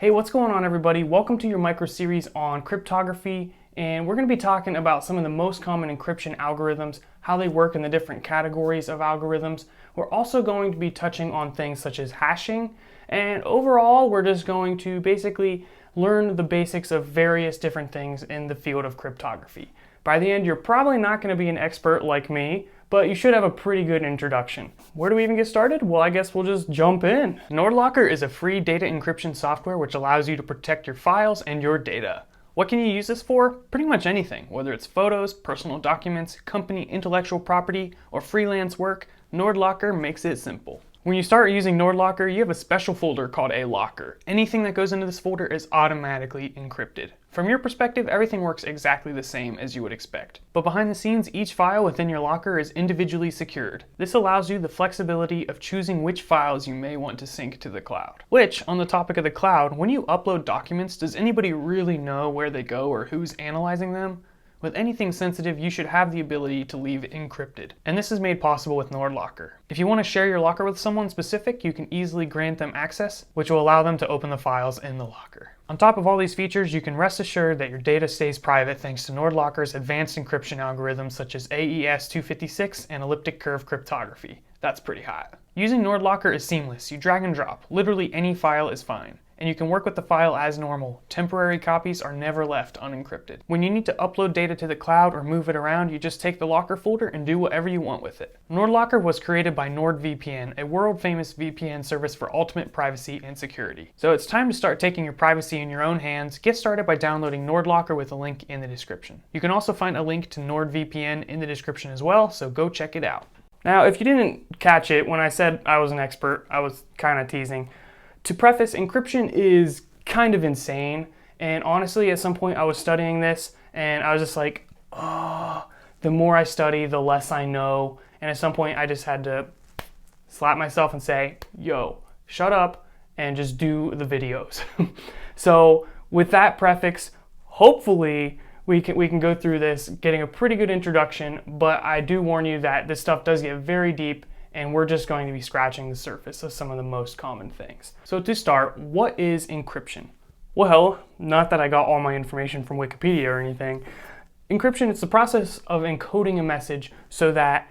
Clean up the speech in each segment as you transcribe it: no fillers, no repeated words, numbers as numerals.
Hey, what's going on everybody? Welcome to your micro series on cryptography, and we're going to be talking about some of the most common encryption algorithms, how they work in the different categories of algorithms. We're also going to be touching on things such as hashing, and overall we're just going to basically learn the basics of various different things in the field of cryptography. By the end, you're probably not going to be an expert like me, but you should have a pretty good introduction. Where do we even get started? Well, I guess we'll just jump in. NordLocker is a free data encryption software which allows you to protect your files and your data. What can you use this for? Pretty much anything. Whether it's photos, personal documents, company intellectual property, or freelance work, NordLocker makes it simple. When you start using NordLocker, you have a special folder called a locker. Anything that goes into this folder is automatically encrypted. From your perspective, everything works exactly the same as you would expect. But behind the scenes, each file within your locker is individually secured. This allows you the flexibility of choosing which files you may want to sync to the cloud. Which, on the topic of the cloud, when you upload documents, does anybody really know where they go or who's analyzing them? With anything sensitive, you should have the ability to leave it encrypted. And this is made possible with NordLocker. If you want to share your locker with someone specific, you can easily grant them access, which will allow them to open the files in the locker. On top of all these features, you can rest assured that your data stays private thanks to NordLocker's advanced encryption algorithms such as AES 256 and elliptic curve cryptography. That's pretty hot. Using NordLocker is seamless. You drag and drop. Literally any file is fine. And you can work with the file as normal. Temporary copies are never left unencrypted. When you need to upload data to the cloud or move it around, you just take the locker folder and do whatever you want with it. NordLocker was created by NordVPN, a world-famous VPN service for ultimate privacy and security. So it's time to start taking your privacy in your own hands. Get started by downloading NordLocker with a link in the description. You can also find a link to NordVPN in the description as well, so go check it out. Now, if you didn't catch it when I said I was an expert, I was kind of teasing. To preface, encryption is kind of insane, and honestly at some point I was studying this and I was just like, oh, the more I study, the less I know, and at some point I just had to slap myself and say, yo, shut up and just do the videos. So with that prefix, hopefully we can go through this getting a pretty good introduction, but I do warn you that this stuff does get very deep, and we're just going to be scratching the surface of some of the most common things. So to start, what is encryption? Well, not that I got all my information from Wikipedia or anything. Encryption is the process of encoding a message so that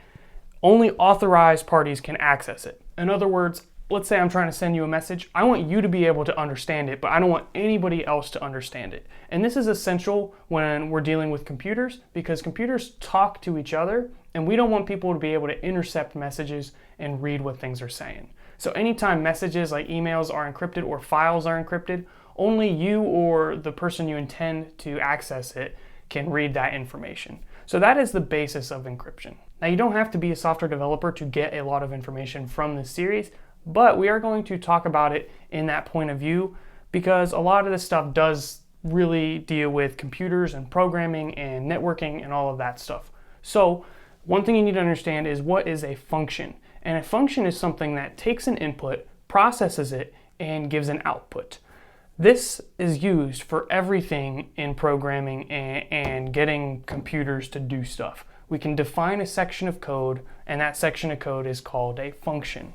only authorized parties can access it. In other words, let's say I'm trying to send you a message. I want you to be able to understand it, but I don't want anybody else to understand it. And this is essential when we're dealing with computers, because computers talk to each other, and we don't want people to be able to intercept messages and read what things are saying. So anytime messages like emails are encrypted or files are encrypted, only you or the person you intend to access it can read that information. So that is the basis of encryption. Now, you don't have to be a software developer to get a lot of information from this series, but we are going to talk about it in that point of view because a lot of this stuff does really deal with computers and programming and networking and all of that stuff. So one thing you need to understand is what is a function. And a function is something that takes an input, processes it, and gives an output. This is used for everything in programming and getting computers to do stuff. We can define a section of code, and that section of code is called a function.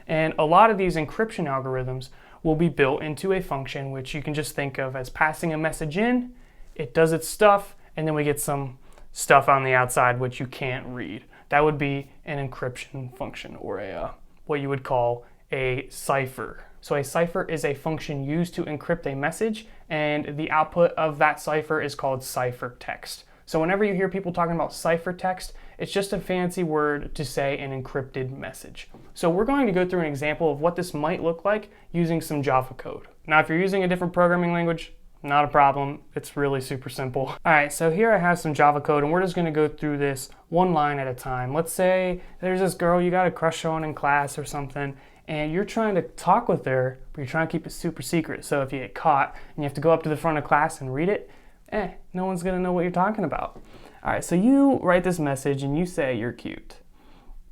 And a lot of these encryption algorithms will be built into a function, which you can just think of as passing a message in, it does its stuff, and then we get some stuff on the outside which you can't read. That would be an encryption function, or what you would call a cipher. So a cipher is a function used to encrypt a message, and the output of that cipher is called ciphertext. So whenever you hear people talking about ciphertext, it's just a fancy word to say an encrypted message. So we're going to go through an example of what this might look like using some Java code. Now, if you're using a different programming language, not a problem. It's really super simple. All right, so here I have some Java code, and we're just going to go through this one line at a time. Let's say there's this girl you got a crush on in class or something, and you're trying to talk with her, but you're trying to keep it super secret. So if you get caught and you have to go up to the front of class and read it, no one's going to know what you're talking about. All right, so you write this message and you say you're cute.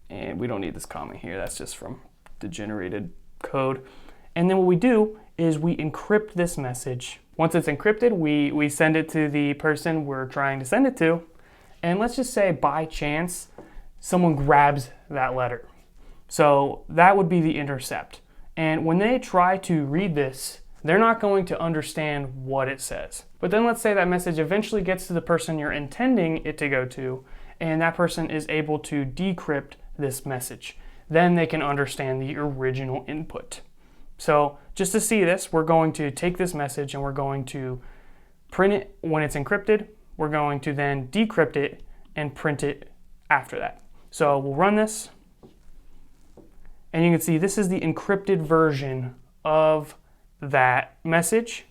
And we don't need this comma here. That's just from the generated code. And then what we do is we encrypt this message. Once it's encrypted, we send it to the person we're trying to send it to. And let's just say by chance, someone grabs that letter. So that would be the intercept. And when they try to read this, they're not going to understand what it says. But then let's say that message eventually gets to the person you're intending it to go to, and that person is able to decrypt this message. Then they can understand the original input. So just to see this, we're going to take this message and we're going to print it when it's encrypted. We're going to then decrypt it and print it after that. So we'll run this, and you can see this is the encrypted version of that message.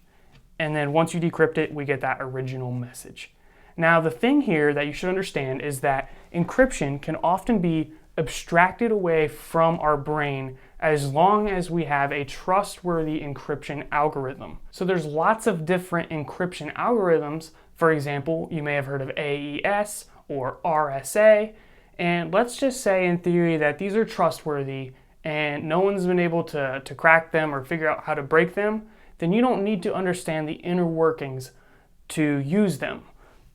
And then once you decrypt it, we get that original message. Now the thing here that you should understand is that encryption can often be abstracted away from our brain as long as we have a trustworthy encryption algorithm. So there's lots of different encryption algorithms. For example, you may have heard of AES or RSA, and let's just say in theory that these are trustworthy and no one's been able to crack them or figure out how to break them, then you don't need to understand the inner workings to use them.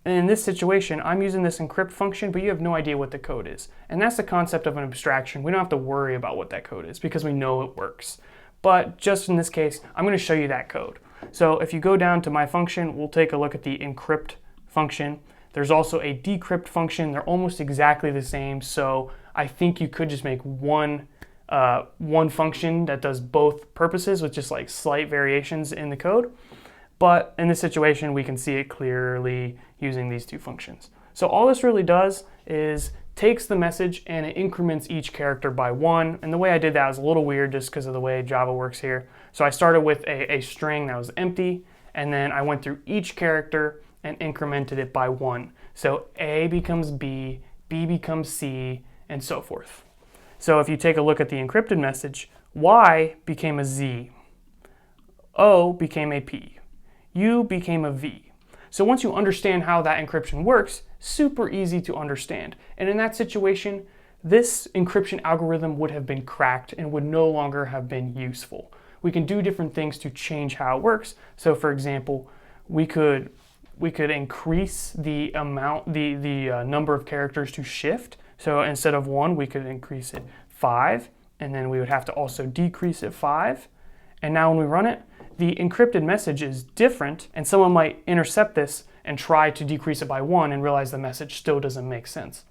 And in this situation, I'm using this encrypt function, but you have no idea what the code is. And that's the concept of an abstraction. We don't have to worry about what that code is because we know it works. But just in this case, I'm going to show you that code. So if you go down to my function, we'll take a look at the encrypt function. There's also a decrypt function. They're almost exactly the same. So I think you could just make one function that does both purposes with just like slight variations in the code. But in this situation, we can see it clearly using these two functions. So all this really does is takes the message and it increments each character by 1. And the way I did that was a little weird just because of the way Java works here. So I started with a string that was empty, and then I went through each character and incremented it by 1. So A becomes B, B becomes C, and so forth. So if you take a look at the encrypted message, Y became a Z, O became a P, U became a V. So once you understand how that encryption works, super easy to understand. And in that situation, this encryption algorithm would have been cracked and would no longer have been useful. We can do different things to change how it works. So for example, we could increase the amount, the number of characters to shift. So instead of 1, we could increase it 5, and then we would have to also decrease it 5. And now when we run it, the encrypted message is different, and someone might intercept this and try to decrease it by 1 and realize the message still doesn't make sense.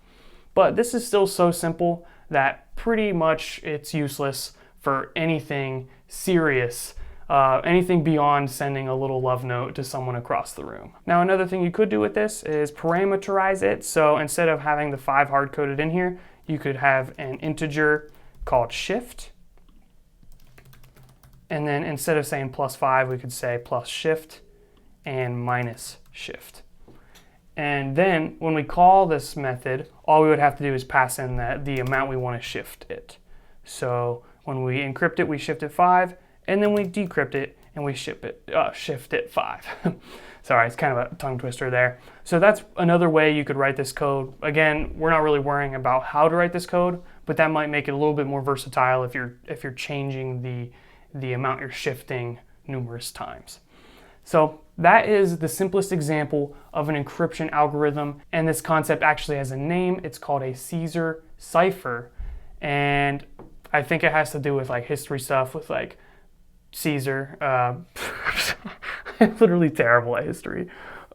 But this is still so simple that pretty much it's useless for anything serious, anything beyond sending a little love note to someone across the room. Now another thing you could do with this is parameterize it. So instead of having the 5 hard-coded in here, you could have an integer called shift. And then instead of saying +5, we could say plus shift and minus shift. And then when we call this method, all we would have to do is pass in the amount we want to shift it. So when we encrypt it, we shift it 5, and then we decrypt it and we shift it 5. Sorry, it's kind of a tongue twister there. So that's another way you could write this code. Again, we're not really worrying about how to write this code, but that might make it a little bit more versatile if you're changing the amount you're shifting numerous times. So that is the simplest example of an encryption algorithm, and this concept actually has a name. It's called a Caesar cipher, and I think it has to do with like history stuff with like Caesar. I'm literally terrible at history.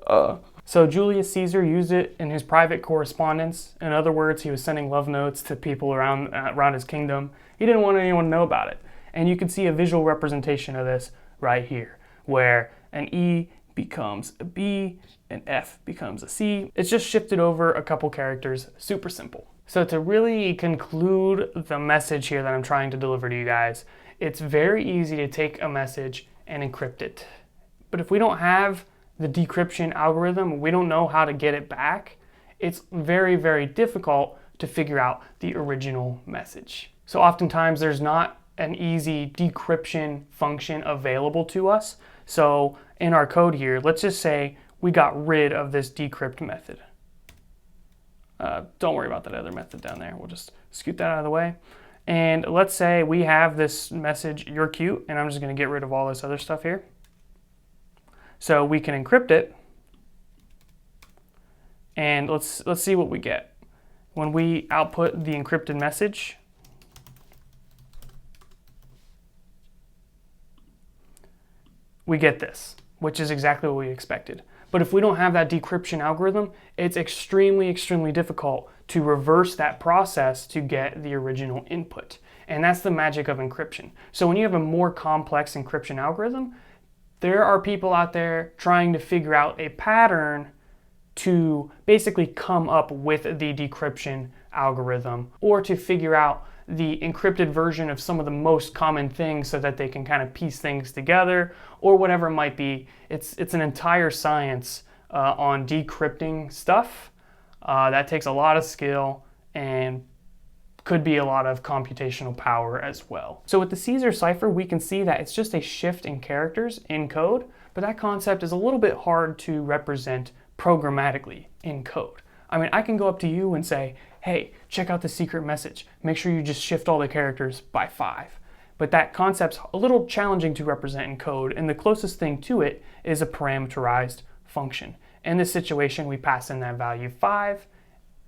So Julius Caesar used it in his private correspondence. In other words, he was sending love notes to people around his kingdom. He didn't want anyone to know about it. And you can see a visual representation of this right here, where an E becomes a B, an F becomes a C. It's just shifted over a couple characters, super simple. So to really conclude the message here that I'm trying to deliver to you guys, it's very easy to take a message and encrypt it. But if we don't have the decryption algorithm, we don't know how to get it back, it's very, very difficult to figure out the original message. So oftentimes there's not an easy decryption function available to us. So in our code here, let's just say we got rid of this decrypt method. Don't worry about that other method down there. We'll just scoot that out of the way. And let's say we have this message, you're cute, and I'm just going to get rid of all this other stuff here. So we can encrypt it, and let's see what we get. When we output the encrypted message, we get this, which is exactly what we expected. But if we don't have that decryption algorithm, it's extremely, extremely difficult to reverse that process to get the original input. And that's the magic of encryption. So when you have a more complex encryption algorithm, there are people out there trying to figure out a pattern to basically come up with the decryption algorithm, or to figure out the encrypted version of some of the most common things so that they can kind of piece things together, or whatever it might be. It's an entire science on decrypting stuff that takes a lot of skill and could be a lot of computational power as well. So with the Caesar cipher, we can see that it's just a shift in characters in code, but that concept is a little bit hard to represent programmatically in code. I mean, I can go up to you and say, hey, check out the secret message. Make sure you just shift all the characters by 5. But that concept's a little challenging to represent in code, and the closest thing to it is a parameterized function. In this situation, we pass in that value 5,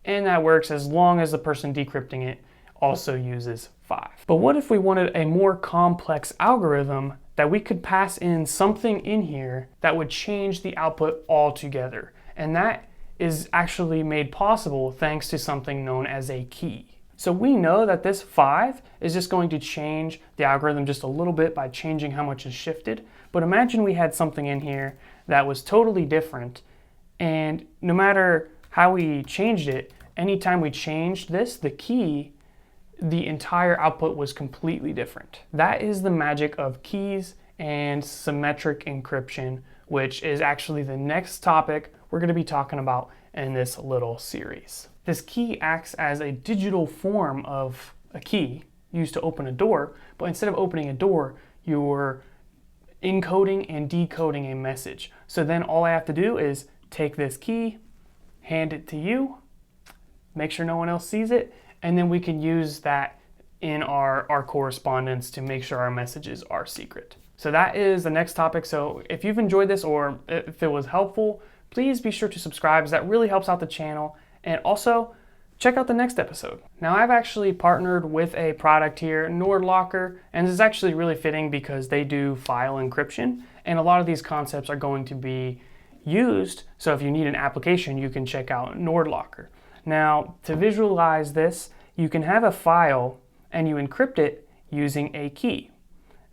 and that works as long as the person decrypting it also uses 5. But what if we wanted a more complex algorithm that we could pass in something in here that would change the output altogether? And that is actually made possible thanks to something known as a key. So we know that this 5 is just going to change the algorithm just a little bit by changing how much is shifted. But imagine we had something in here that was totally different, and no matter how we changed it, anytime we changed this, the key, the entire output was completely different. That is the magic of keys and symmetric encryption, which is actually the next topic we're going to be talking about in this little series. This key acts as a digital form of a key used to open a door, but instead of opening a door, you're encoding and decoding a message. So then all I have to do is take this key, hand it to you, make sure no one else sees it, and then we can use that in our correspondence to make sure our messages are secret. So that is the next topic. So if you've enjoyed this, or if it was helpful, please be sure to subscribe, as that really helps out the channel. And also, check out the next episode. Now, I've actually partnered with a product here, NordLocker, and this is actually really fitting because they do file encryption, and a lot of these concepts are going to be used. So if you need an application, you can check out NordLocker. Now, to visualize this, you can have a file and you encrypt it using a key.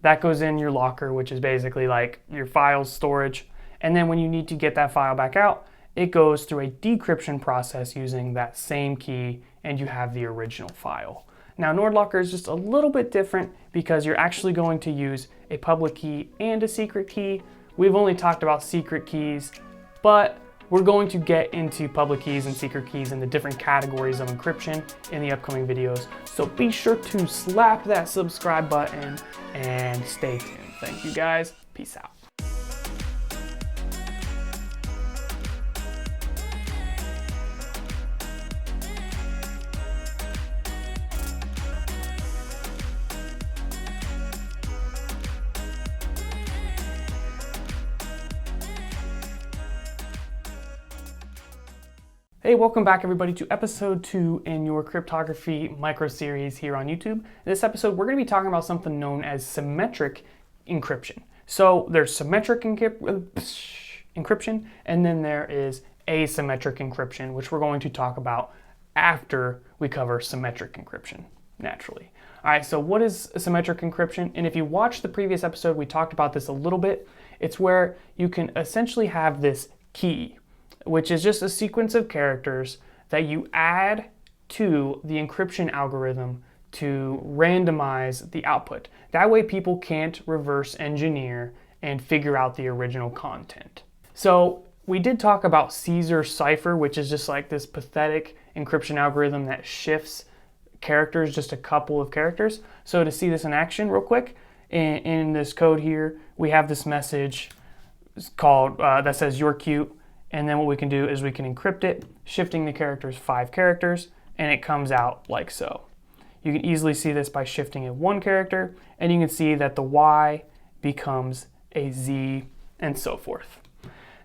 That goes in your locker, which is basically like your file storage. And then when you need to get that file back out, it goes through a decryption process using that same key, and you have the original file. Now, NordLocker is just a little bit different because you're actually going to use a public key and a secret key. We've only talked about secret keys, but we're going to get into public keys and secret keys and the different categories of encryption in the upcoming videos. So be sure to slap that subscribe button and stay tuned. Thank you guys. Peace out. Hey, welcome back everybody to episode 2 in your cryptography micro series here on YouTube. In this episode, we're going to be talking about something known as symmetric encryption. So there's symmetric encryption, and then there is asymmetric encryption, which we're going to talk about after we cover symmetric encryption, naturally. All right, so what is symmetric encryption? And if you watched the previous episode, we talked about this a little bit. It's where you can essentially have this key, which is just a sequence of characters that you add to the encryption algorithm to randomize the output. That way people can't reverse engineer and figure out the original content. So we did talk about Caesar cipher, which is just like this pathetic encryption algorithm that shifts characters, just a couple of characters. So to see this in action real quick, in this code here, we have this message called that says "you're cute." And then what we can do is we can encrypt it, shifting the characters 5 characters, and it comes out like so. You can easily see this by shifting it 1 character, and you can see that the Y becomes a Z, and so forth.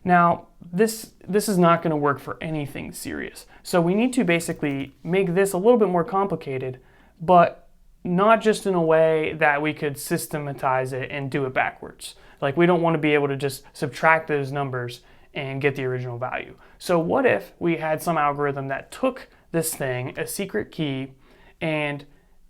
Now, this is not going to work for anything serious. So we need to basically make this a little bit more complicated, but not just in a way that we could systematize it and do it backwards. Like, we don't want to be able to just subtract those numbers and get the original value. So what if we had some algorithm that took this thing, a secret key, and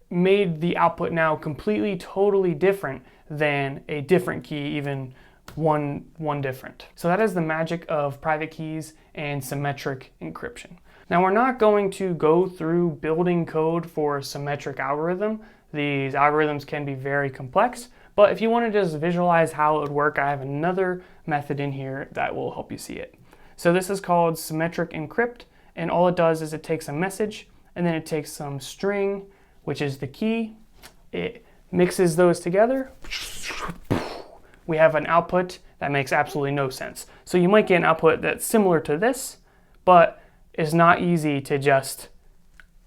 made the output now completely, totally different than a different key, even one different. So that is the magic of private keys and symmetric encryption. Now, we're not going to go through building code for a symmetric algorithm. These algorithms can be very complex, but if you want to just visualize how it would work, I have another method in here that will help you see it. So this is called symmetric encrypt, and all it does is it takes a message, and then it takes some string, which is the key. It mixes those together. We have an output that makes absolutely no sense. So you might get an output that's similar to this, but it's not easy to just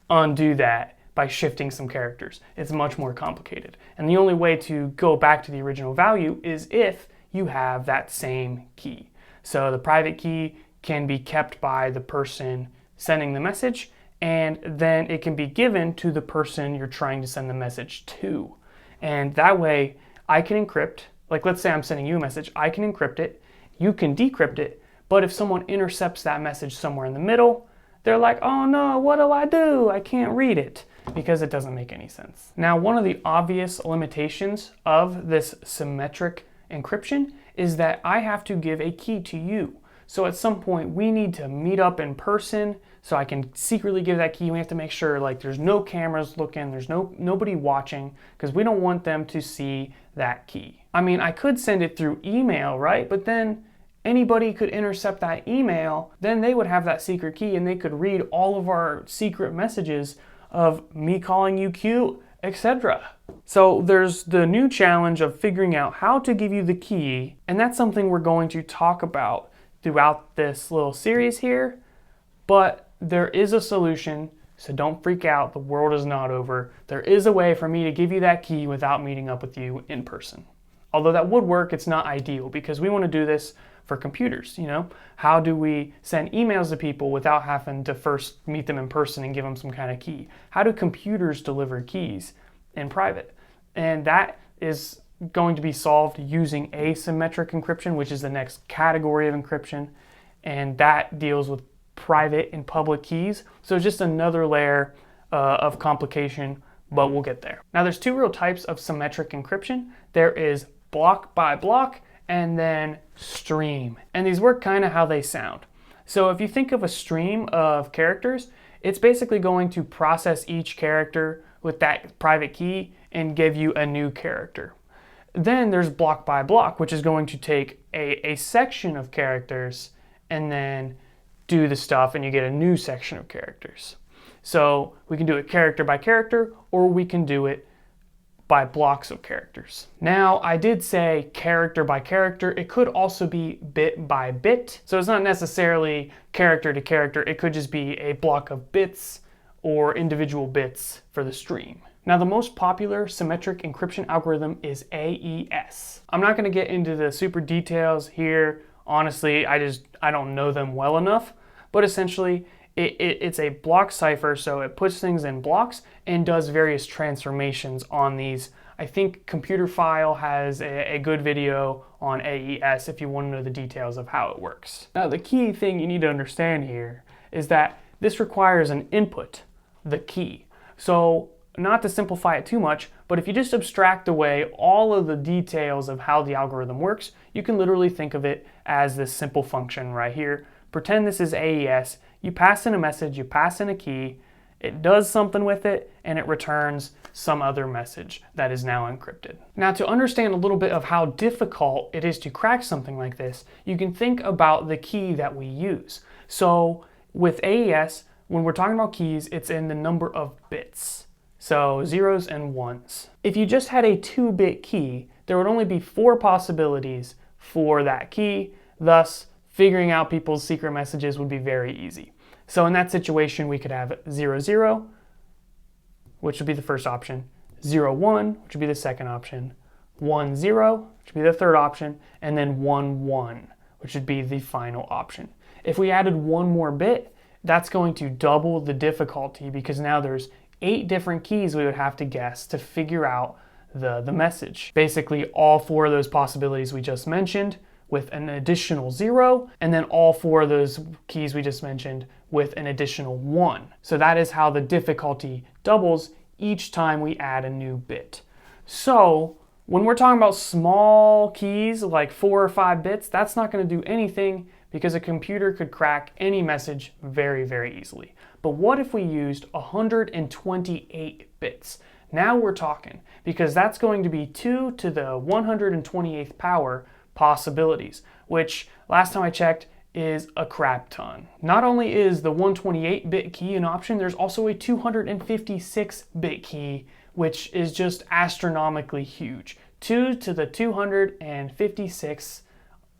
undo that by shifting some characters. It's much more complicated. And the only way to go back to the original value is if you have that same key. So the private key can be kept by the person sending the message, and then it can be given to the person you're trying to send the message to. And that way I can encrypt, like let's say I'm sending you a message, I can encrypt it, you can decrypt it, but if someone intercepts that message somewhere in the middle, they're like, oh no, what do? I can't read it, because it doesn't make any sense. Now, one of the obvious limitations of this symmetric encryption is that I have to give a key to you. So at some point we need to meet up in person so I can secretly give that key. We have to make sure like there's no cameras looking, there's nobody watching, because we don't want them to see that key. I mean, I could send it through email, right? But then anybody could intercept that email, then they would have that secret key and they could read all of our secret messages of me calling you cute, etc. So there's the new challenge of figuring out how to give you the key, and that's something we're going to talk about throughout this little series here, but there is a solution, so don't freak out, the world is not over. There is a way for me to give you that key without meeting up with you in person. Although that would work, it's not ideal because we want to do this for computers, you know? How do we send emails to people without having to first meet them in person and give them some kind of key? How do computers deliver keys in private? And that is going to be solved using asymmetric encryption, which is the next category of encryption, and that deals with private and public keys. So it's just another layer of complication, but we'll get there. Now, there's two real types of symmetric encryption. There is block by block and then stream, and these work kind of how they sound. So if you think of a stream of characters, it's basically going to process each character with that private key and give you a new character. Then there's block by block, which is going to take a section of characters and then do the stuff and you get a new section of characters. So we can do it character by character, or we can do it by blocks of characters. Now, I did say character by character. It could also be bit by bit. So it's not necessarily character to character. It could just be a block of bits or individual bits for the stream. Now, the most popular symmetric encryption algorithm is AES. I'm not gonna get into the super details here. Honestly, I don't know them well enough, but essentially it's a block cipher, so it puts things in blocks and does various transformations on these. I think Computer File has a good video on AES if you want to know the details of how it works. Now, the key thing you need to understand here is that this requires an input, the key. So not to simplify it too much, but if you just abstract away all of the details of how the algorithm works, you can literally think of it as this simple function right here. Pretend this is AES. You pass in a message, you pass in a key, it does something with it, and it returns some other message that is now encrypted. Now, to understand a little bit of how difficult it is to crack something like this, you can think about the key that we use. So with AES, when we're talking about keys, it's in the number of bits. So zeros and ones. If you just had a 2-bit key, there would only be 4 possibilities for that key, thus figuring out people's secret messages would be very easy. So in that situation, we could have 00, which would be the first option, 01, which would be the second option, 10, which would be the third option, and then 11, which would be the final option. If we added one more bit, that's going to double the difficulty because now there's 8 different keys we would have to guess to figure out the message. Basically all 4 of those possibilities we just mentioned with an additional 0, and then all 4 of those keys we just mentioned with an additional 1. So that is how the difficulty doubles each time we add a new bit. So when we're talking about small keys like 4 or 5 bits, that's not going to do anything because a computer could crack any message very, very easily. But what if we used 128 bits? Now we're talking, because that's going to be 2 to the 128th power possibilities, which last time I checked is a crap ton. Not only is the 128-bit key an option, there's also a 256-bit key, which is just astronomically huge. 2 to the 256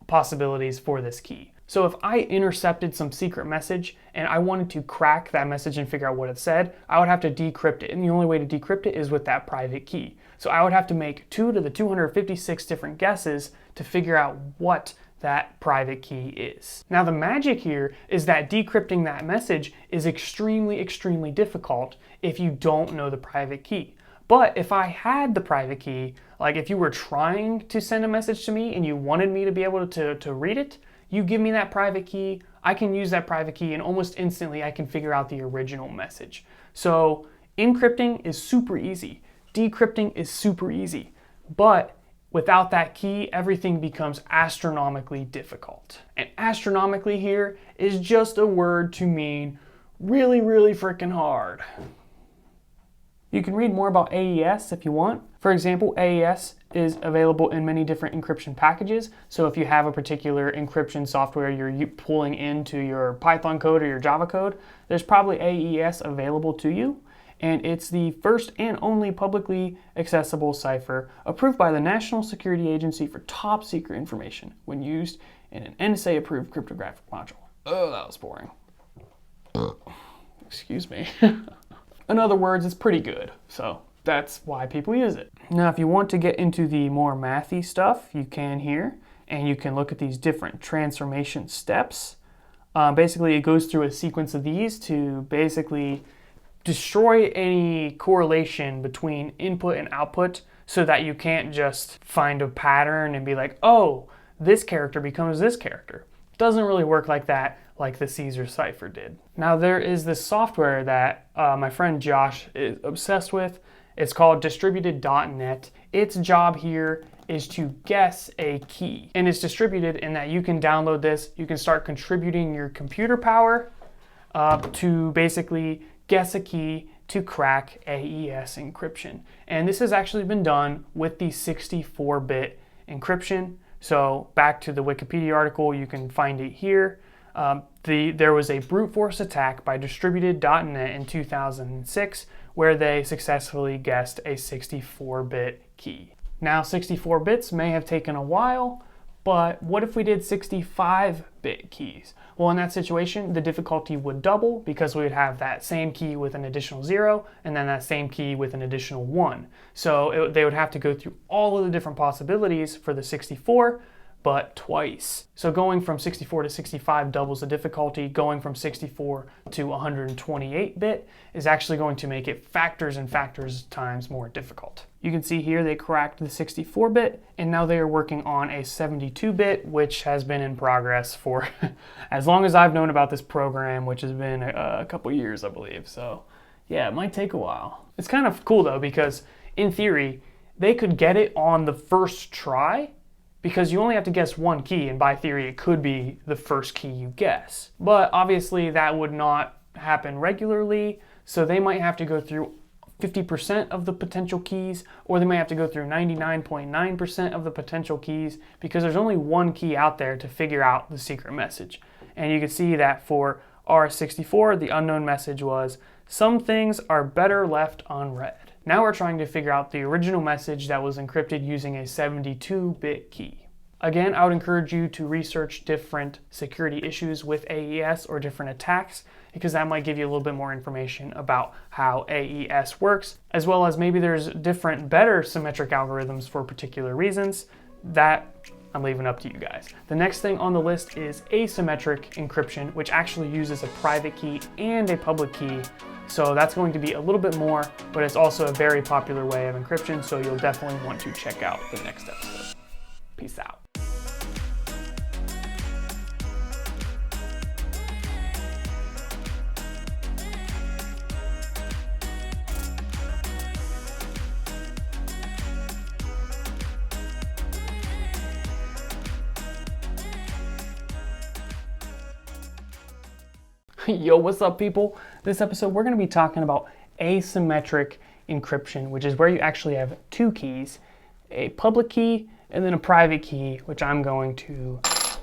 possibilities for this key. So if I intercepted some secret message and I wanted to crack that message and figure out what it said, I would have to decrypt it. And the only way to decrypt it is with that private key. So I would have to make 2 to the 256 different guesses to figure out what that private key is. Now the magic here is that decrypting that message is extremely, extremely difficult if you don't know the private key. But if I had the private key, like if you were trying to send a message to me and you wanted me to be able to read it, you give me that private key, I can use that private key, and almost instantly I can figure out the original message. So encrypting is super easy. Decrypting is super easy. But without that key, everything becomes astronomically difficult. And astronomically here is just a word to mean really, really freaking hard. You can read more about AES if you want. For example, AES is available in many different encryption packages. So if you have a particular encryption software you're pulling into your Python code or your Java code, there's probably AES available to you. And it's the first and only publicly accessible cipher approved by the National Security Agency for top secret information when used in an NSA-approved cryptographic module. Oh, that was boring. Excuse me. In other words, it's pretty good, so that's why people use it. Now, if you want to get into the more mathy stuff, you can here, and you can look at these different transformation steps. Basically, it goes through a sequence of these to basically destroy any correlation between input and output so that you can't just find a pattern and be like, oh, this character becomes this character. It doesn't really work like that, like the Caesar cipher did. Now there is this software that my friend Josh is obsessed with. It's called distributed.net. Its job here is to guess a key. And it's distributed in that you can download this, you can start contributing your computer power to basically guess a key to crack AES encryption. And this has actually been done with the 64-bit encryption. So back to the Wikipedia article, you can find it here. There was a brute force attack by distributed.net in 2006 where they successfully guessed a 64-bit key. Now 64 bits may have taken a while, but what if we did 65-bit keys? Well, in that situation, the difficulty would double because we would have that same key with an additional 0 and then that same key with an additional 1. So they would have to go through all of the different possibilities for the 64, but twice. So going from 64 to 65 doubles the difficulty. Going from 64 to 128-bit is actually going to make it factors and factors times more difficult. You can see here they cracked the 64-bit, and now they are working on a 72-bit, which has been in progress for as long as I've known about this program, which has been a couple years, I believe. So yeah, it might take a while. It's kind of cool though, because in theory, they could get it on the first try, because you only have to guess one key, and by theory it could be the first key you guess. But obviously that would not happen regularly, so they might have to go through 50% of the potential keys, or they might have to go through 99.9% of the potential keys, because there's only one key out there to figure out the secret message. And you can see that for R64, the unknown message was, "Some things are better left unread." Now we're trying to figure out the original message that was encrypted using a 72-bit key. Again, I would encourage you to research different security issues with AES or different attacks, because that might give you a little bit more information about how AES works, as well as maybe there's different, better symmetric algorithms for particular reasons that I'm leaving up to you guys. The next thing on the list is asymmetric encryption, which actually uses a private key and a public key. So that's going to be a little bit more, but it's also a very popular way of encryption, so you'll definitely want to check out the next episode. Peace out. Yo, what's up, people? This episode we're going to be talking about asymmetric encryption, which is where you actually have two keys, a public key and then a private key, which I'm going to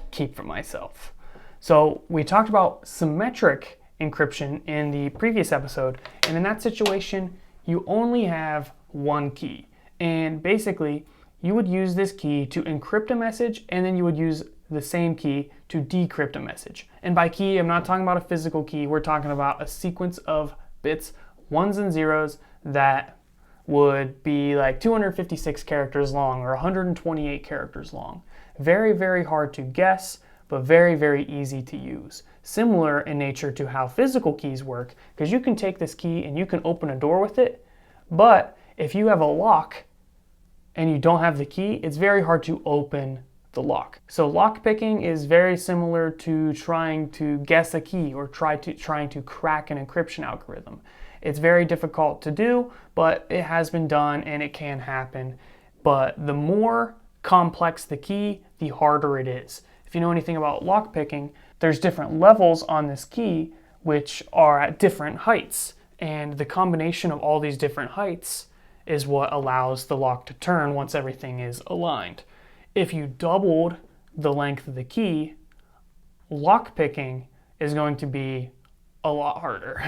keep for myself. So we talked about symmetric encryption in the previous episode, and in that situation you only have one key, and basically you would use this key to encrypt a message, and then you would use the same key to decrypt a message. And by key, I'm not talking about a physical key, we're talking about a sequence of bits, ones and zeros, that would be like 256 characters long or 128 characters long. Very, very hard to guess, but very, very easy to use. Similar in nature to how physical keys work, because you can take this key and you can open a door with it, but if you have a lock and you don't have the key, it's very hard to open the lock. So lock picking is very similar to trying to guess a key or trying to crack an encryption algorithm. It's very difficult to do, but it has been done and it can happen. But the more complex the key, the harder it is. If you know anything about lock picking, there's different levels on this key which are at different heights, and the combination of all these different heights is what allows the lock to turn once everything is aligned. If you doubled the length of the key, lockpicking is going to be a lot harder.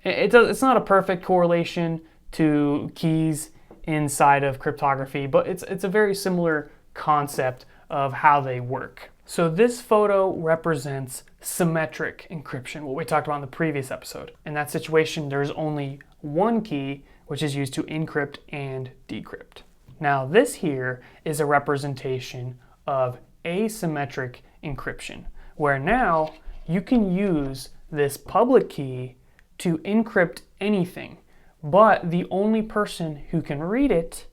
It's not a perfect correlation to keys inside of cryptography, but it's a very similar concept of how they work. So this photo represents symmetric encryption, what we talked about in the previous episode. In that situation, there's only one key, which is used to encrypt and decrypt. Now this here is a representation of asymmetric encryption, where now you can use this public key to encrypt anything, but the only person who can read it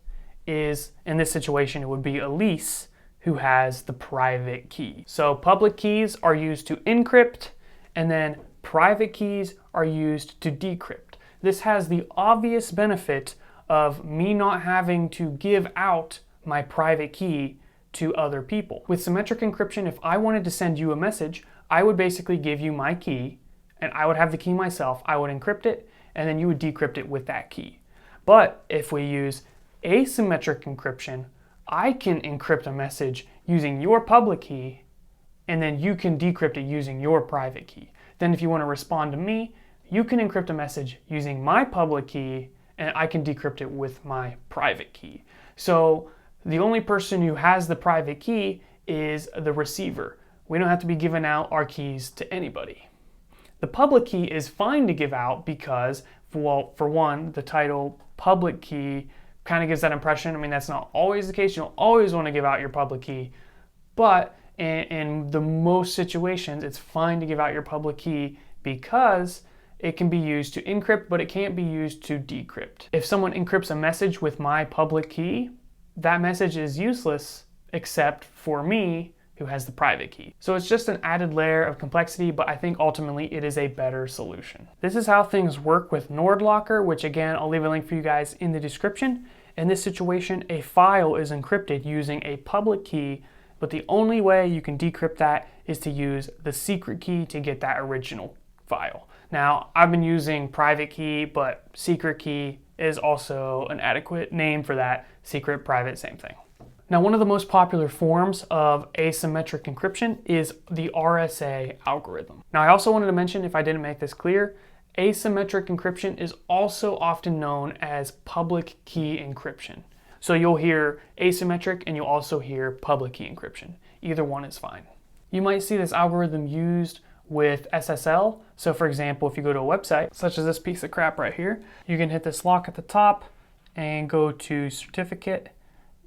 is, in this situation, it would be Elise, who has the private key. So public keys are used to encrypt, and then private keys are used to decrypt. This has the obvious benefit of me not having to give out my private key to other people. With symmetric encryption, if I wanted to send you a message, I would basically give you my key, and I would have the key myself. I would encrypt it, and then you would decrypt it with that key. But if we use asymmetric encryption, I can encrypt a message using your public key, and then you can decrypt it using your private key. Then if you want to respond to me, you can encrypt a message using my public key, and I can decrypt it with my private key. So the only person who has the private key is the receiver. We don't have to be giving out our keys to anybody. The public key is fine to give out because, well, for one, the title public key kind of gives that impression. I mean, that's not always the case. You don't always want to give out your public key, but in the most situations, it's fine to give out your public key because it can be used to encrypt, but it can't be used to decrypt. If someone encrypts a message with my public key, that message is useless except for me, who has the private key. So it's just an added layer of complexity, but I think ultimately it is a better solution. This is how things work with NordLocker, which again, I'll leave a link for you guys in the description. In this situation, a file is encrypted using a public key, but the only way you can decrypt that is to use the secret key to get that original file. Now, I've been using private key, but secret key is also an adequate name for that. Secret, private, same thing. Now, one of the most popular forms of asymmetric encryption is the RSA algorithm. Now, I also wanted to mention, if I didn't make this clear, asymmetric encryption is also often known as public key encryption. So you'll hear asymmetric and you'll also hear public key encryption. Either one is fine. You might see this algorithm used with SSL. So for example, if you go to a website, such as this piece of crap right here, you can hit this lock at the top and go to certificate,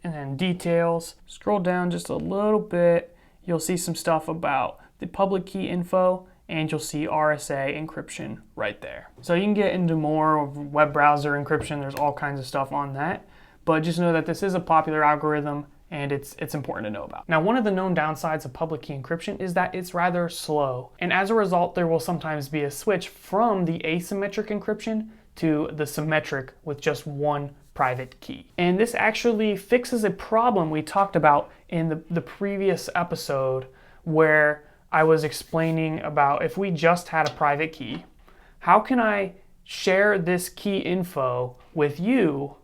and then details. Scroll down just a little bit, you'll see some stuff about the public key info, and you'll see RSA encryption right there. So you can get into more of web browser encryption. There's all kinds of stuff on that, but just know that this is a popular algorithm and it's important to know about. Now, one of the known downsides of public key encryption is that it's rather slow. And as a result, there will sometimes be a switch from the asymmetric encryption to the symmetric with just one private key. And this actually fixes a problem we talked about in the previous episode, where I was explaining about if we just had a private key, how can I share this key info with you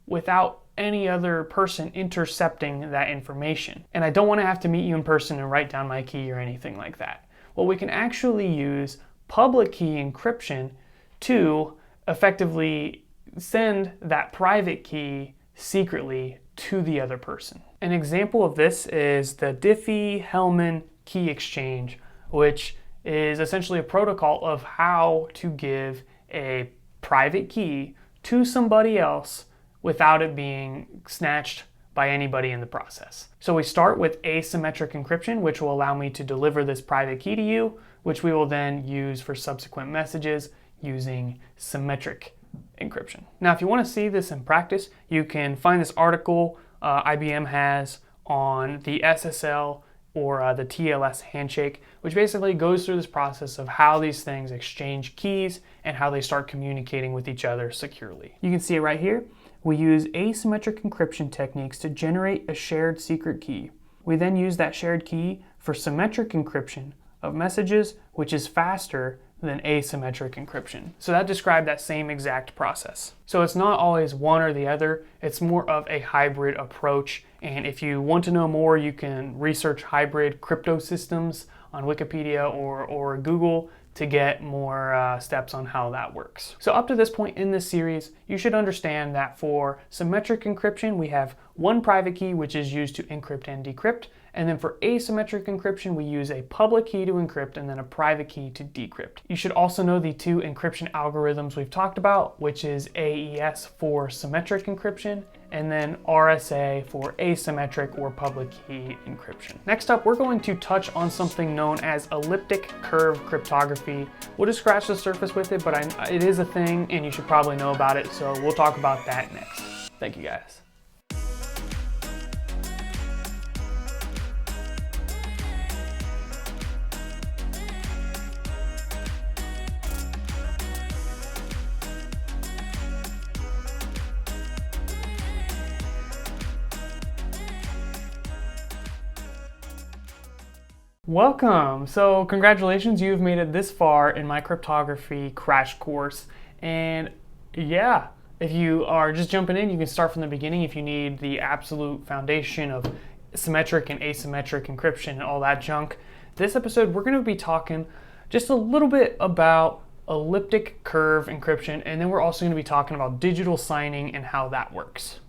without any other person intercepting that information? And I don't want to have to meet you in person and write down my key or anything like that. Well, we can actually use public key encryption to effectively send that private key secretly to the other person. An example of this is the Diffie-Hellman key exchange, which is essentially a protocol of how to give a private key to somebody else without it being snatched by anybody in the process. So we start with asymmetric encryption, which will allow me to deliver this private key to you, which we will then use for subsequent messages using symmetric encryption. Now, if you want to see this in practice, you can find this article IBM has on the SSL or the TLS handshake, which basically goes through this process of how these things exchange keys and how they start communicating with each other securely. You can see it right here. We use asymmetric encryption techniques to generate a shared secret key. We then use that shared key for symmetric encryption of messages, which is faster than asymmetric encryption. So that described that same exact process. So it's not always one or the other, it's more of a hybrid approach. And if you want to know more, you can research hybrid crypto systems on Wikipedia or Google to get more steps on how that works. So up to this point in this series, you should understand that for symmetric encryption, we have one private key, which is used to encrypt and decrypt. And then for asymmetric encryption, we use a public key to encrypt and then a private key to decrypt. You should also know the two encryption algorithms we've talked about, which is AES for symmetric encryption and then RSA for asymmetric or public key encryption. Next up, we're going to touch on something known as elliptic curve cryptography. We'll just scratch the surface with it, but it is a thing and you should probably know about it, so we'll talk about that next. Thank you guys. Welcome! So congratulations, you've made it this far in my cryptography crash course. And yeah, if you are just jumping in, you can start from the beginning if you need the absolute foundation of symmetric and asymmetric encryption and all that junk. This episode, we're going to be talking just a little bit about elliptic curve encryption, and then we're also going to be talking about digital signing and how that works.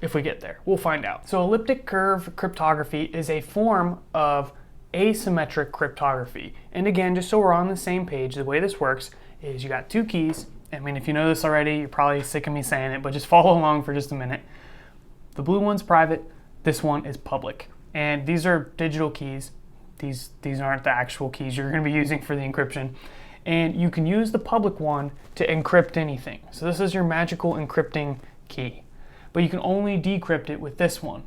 If we get there, we'll find out. So elliptic curve cryptography is a form of asymmetric cryptography. And again, just so we're on the same page, the way this works is you got two keys. I mean, if you know this already, you're probably sick of me saying it, but just follow along for just a minute. The blue one's private, this one is public. And these are digital keys. These aren't the actual keys you're going to be using for the encryption. And you can use the public one to encrypt anything. So this is your magical encrypting key. But you can only decrypt it with this one.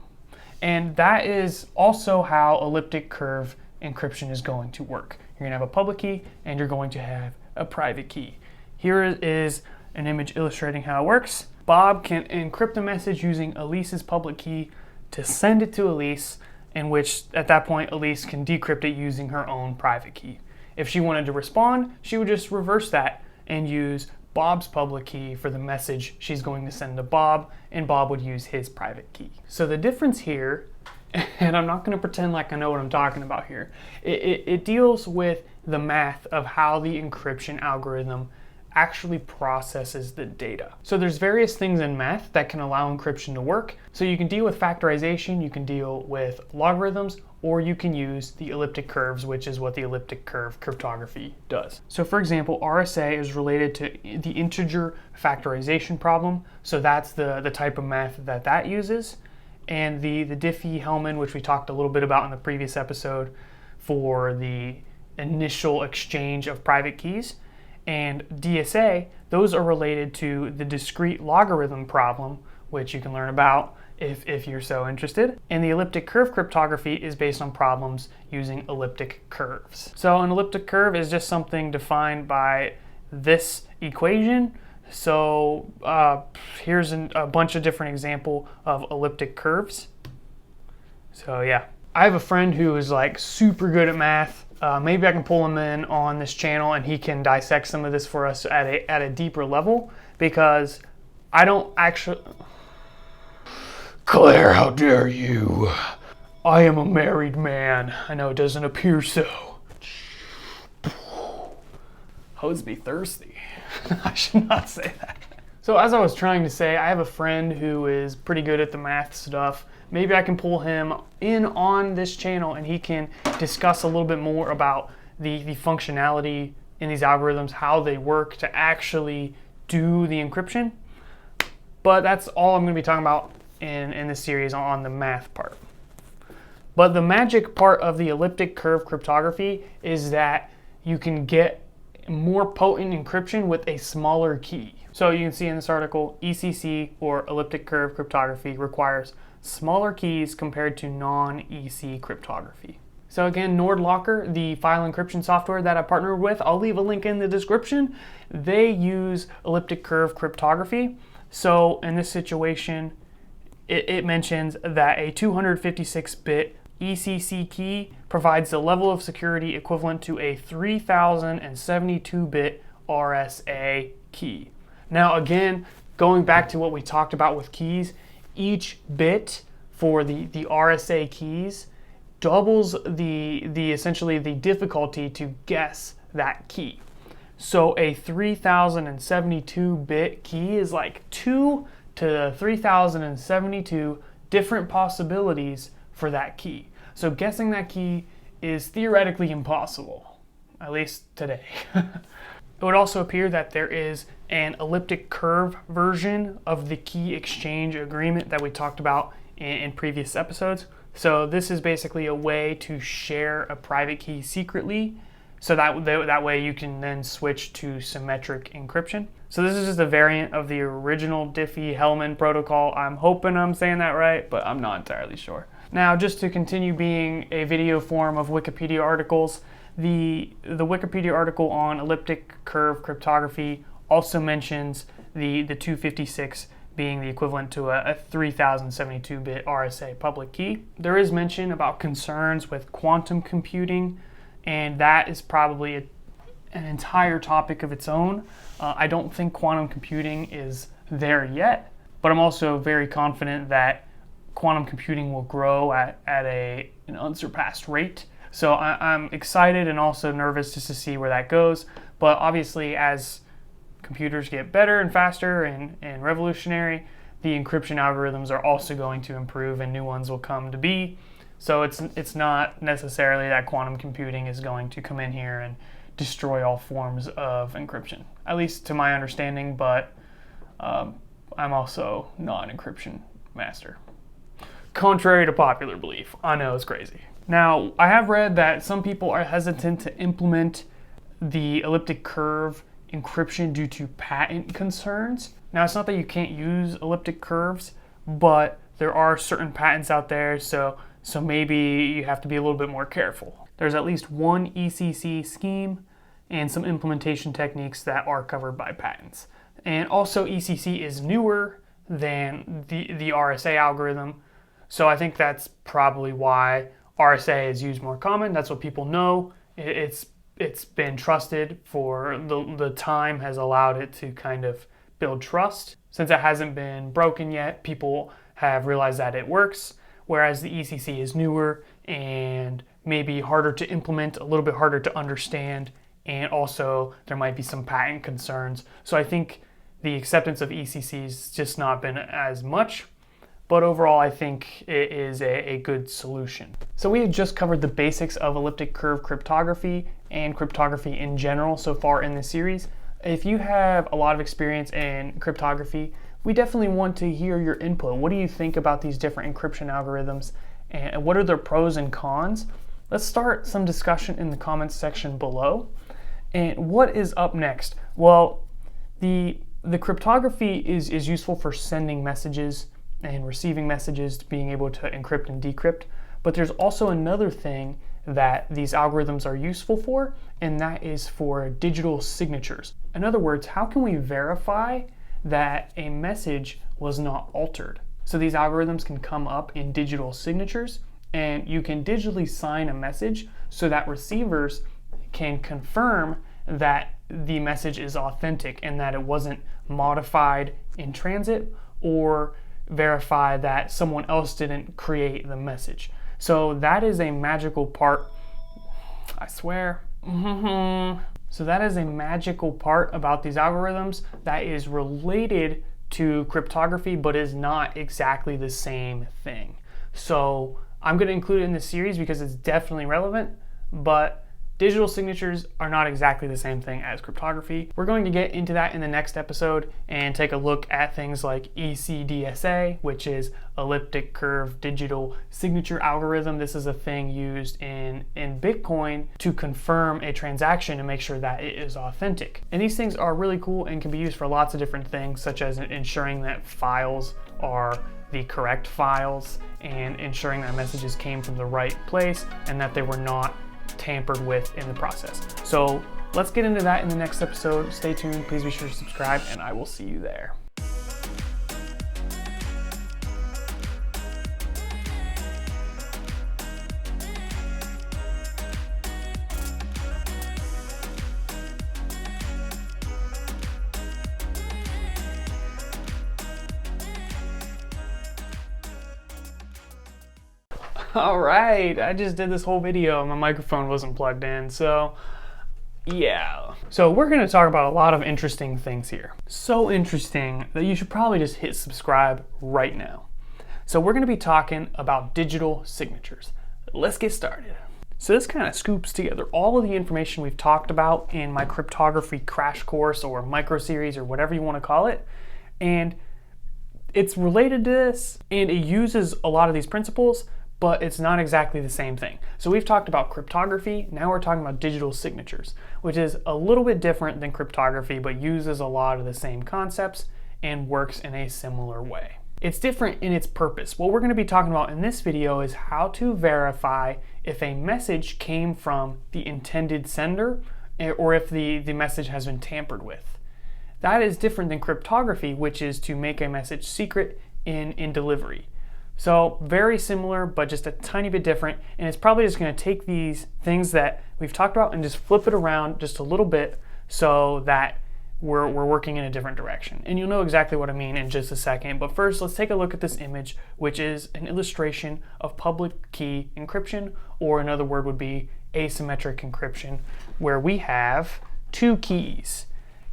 And that is also how elliptic curve encryption is going to work. You're going to have a public key and you're going to have a private key. Here is an image illustrating how it works. Bob can encrypt a message using Elise's public key to send it to Elise, in which at that point Elise can decrypt it using her own private key. If she wanted to respond, she would just reverse that and use Bob's public key for the message she's going to send to Bob, and Bob would use his private key. So the difference here, and I'm not going to pretend like I know what I'm talking about here, it deals with the math of how the encryption algorithm actually processes the data. So there's various things in math that can allow encryption to work. So you can deal with factorization, you can deal with logarithms, or you can use the elliptic curves, which is what the elliptic curve cryptography does. So for example, RSA is related to the integer factorization problem. So that's the type of math that uses. and the Diffie-Hellman, which we talked a little bit about in the previous episode for the initial exchange of private keys. And DSA, those are related to the discrete logarithm problem, which you can learn about if you're so interested. And the elliptic curve cryptography is based on problems using elliptic curves. So an elliptic curve is just something defined by this equation. So here's a bunch of different examples of elliptic curves. So yeah, I have a friend who is like super good at math. Maybe I can pull him in on this channel and he can dissect some of this for us at a deeper level, because I don't actually... Claire, how dare you? I am a married man. I know it doesn't appear so. Hoes be thirsty. I should not say that. So as I was trying to say, I have a friend who is pretty good at the math stuff. Maybe I can pull him in on this channel and he can discuss a little bit more about the functionality in these algorithms, how they work to actually do the encryption. But that's all I'm going to be talking about in this series on the math part. But the magic part of the elliptic curve cryptography is that you can get more potent encryption with a smaller key. So you can see in this article, ECC, or elliptic curve cryptography, requires smaller keys compared to non-EC cryptography. So again, NordLocker, the file encryption software that I partnered with, I'll leave a link in the description. They use elliptic curve cryptography. So in this situation, it mentions that a 256-bit ECC key provides the level of security equivalent to a 3072-bit RSA key. Now again, going back to what we talked about with keys, each bit for the RSA keys doubles the essentially the difficulty to guess that key. So a 3072-bit key is like 2 to 3072 different possibilities for that key. So guessing that key is theoretically impossible, at least today. It would also appear that there is an elliptic curve version of the key exchange agreement that we talked about in previous episodes. So this is basically a way to share a private key secretly, so that way you can then switch to symmetric encryption. So this is just a variant of the original Diffie-Hellman protocol. I'm hoping I'm saying that right, but I'm not entirely sure. Now, just to continue being a video form of Wikipedia articles, the Wikipedia article on elliptic curve cryptography also mentions the 256 being the equivalent to a 3072-bit RSA public key. There is mention about concerns with quantum computing, and that is probably an entire topic of its own. I don't think quantum computing is there yet, but I'm also very confident that quantum computing will grow at an unsurpassed rate. So I'm excited and also nervous just to see where that goes. But obviously, as computers get better and faster and revolutionary, the encryption algorithms are also going to improve and new ones will come to be. So it's not necessarily that quantum computing is going to come in here and destroy all forms of encryption, at least to my understanding, but I'm also not an encryption master. Contrary to popular belief. I know, it's crazy. Now, I have read that some people are hesitant to implement the elliptic curve encryption due to patent concerns. Now, it's not that you can't use elliptic curves, but there are certain patents out there, so maybe you have to be a little bit more careful. There's at least one ECC scheme and some implementation techniques that are covered by patents. And also, ECC is newer than the RSA algorithm, so I think that's probably why RSA is used more common. That's what people know. It's been trusted for the time has allowed it to kind of build trust. Since it hasn't been broken yet, people have realized that it works, whereas the ECC is newer and maybe harder to implement, a little bit harder to understand, and also there might be some patent concerns. So I think the acceptance of ECC has just not been as much. But overall, I think it is a good solution. So we have just covered the basics of elliptic curve cryptography and cryptography in general so far in this series. If you have a lot of experience in cryptography, we definitely want to hear your input. What do you think about these different encryption algorithms, and what are their pros and cons? Let's start some discussion in the comments section below. And what is up next? Well, the cryptography is useful for sending messages and receiving messages, to being able to encrypt and decrypt. But there's also another thing that these algorithms are useful for, and that is for digital signatures. In other words, how can we verify that a message was not altered? So these algorithms can come up in digital signatures, and you can digitally sign a message so that receivers can confirm that the message is authentic and that it wasn't modified in transit, or verify that someone else didn't create the message. So that is a magical part, I swear. So that is a magical part about these algorithms that is related to cryptography, but is not exactly the same thing. So I'm going to include it in this series because it's definitely relevant, but digital signatures are not exactly the same thing as cryptography. We're going to get into that in the next episode and take a look at things like ECDSA, which is elliptic curve digital signature algorithm. This is a thing used in Bitcoin to confirm a transaction and make sure that it is authentic. And these things are really cool and can be used for lots of different things, such as ensuring that files are the correct files and ensuring that messages came from the right place and that they were not tampered with in the process. So let's get into that in the next episode. Stay tuned, please be sure to subscribe, and I will see you there. All right, I just did this whole video and my microphone wasn't plugged in, so yeah. So we're gonna talk about a lot of interesting things here. So interesting that you should probably just hit subscribe right now. So we're gonna be talking about digital signatures. Let's get started. So this kind of scoops together all of the information we've talked about in my cryptography crash course or micro series or whatever you wanna call it. And it's related to this, and it uses a lot of these principles, but it's not exactly the same thing. So we've talked about cryptography, now we're talking about digital signatures, which is a little bit different than cryptography, but uses a lot of the same concepts and works in a similar way. It's different in its purpose. What we're going to be talking about in this video is how to verify if a message came from the intended sender or if the message has been tampered with. That is different than cryptography, which is to make a message secret in delivery. So very similar, but just a tiny bit different. And it's probably just going to take these things that we've talked about and just flip it around just a little bit so that we're working in a different direction. And you'll know exactly what I mean in just a second. But first, let's take a look at this image, which is an illustration of public key encryption, or another word would be asymmetric encryption, where we have two keys,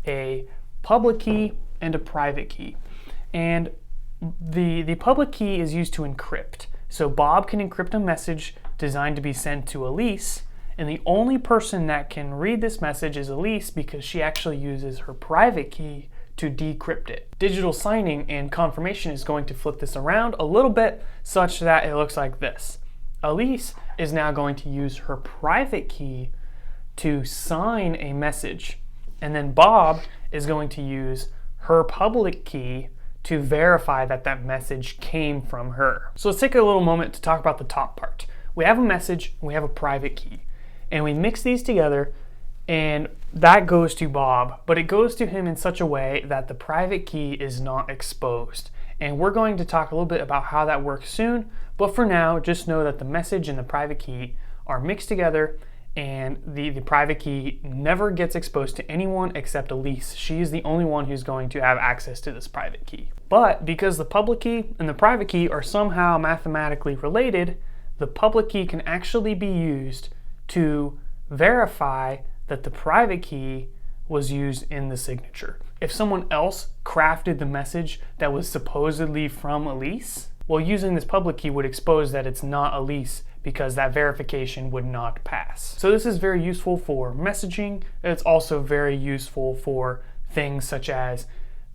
a public key and a private key. And the public key is used to encrypt. So Bob can encrypt a message designed to be sent to Elise, and the only person that can read this message is Elise because she actually uses her private key to decrypt it. Digital signing and confirmation is going to flip this around a little bit such that it looks like this. Elise is now going to use her private key to sign a message, and then Bob is going to use her public key to verify that that message came from her. So let's take a little moment to talk about the top part. We have a message, we have a private key, and we mix these together, and that goes to Bob, but it goes to him in such a way that the private key is not exposed. And we're going to talk a little bit about how that works soon, but for now, just know that the message and the private key are mixed together, and the private key never gets exposed to anyone except Elise. She is the only one who's going to have access to this private key. But because the public key and the private key are somehow mathematically related, the public key can actually be used to verify that the private key was used in the signature. If someone else crafted the message that was supposedly from Elise, well, using this public key would expose that it's not Elise, because that verification would not pass. So this is very useful for messaging. It's also very useful for things such as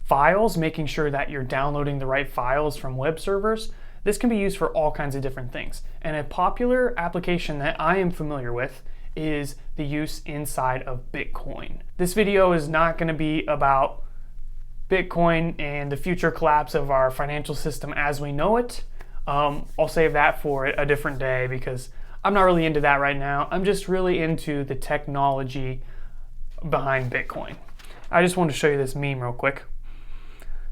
files, making sure that you're downloading the right files from web servers. This can be used for all kinds of different things. And a popular application that I am familiar with is the use inside of Bitcoin. This video is not going to be about Bitcoin and the future collapse of our financial system as we know it. I'll save that for a different day because I'm not really into that right now. I'm just really into the technology behind Bitcoin. I just wanted to show you this meme real quick.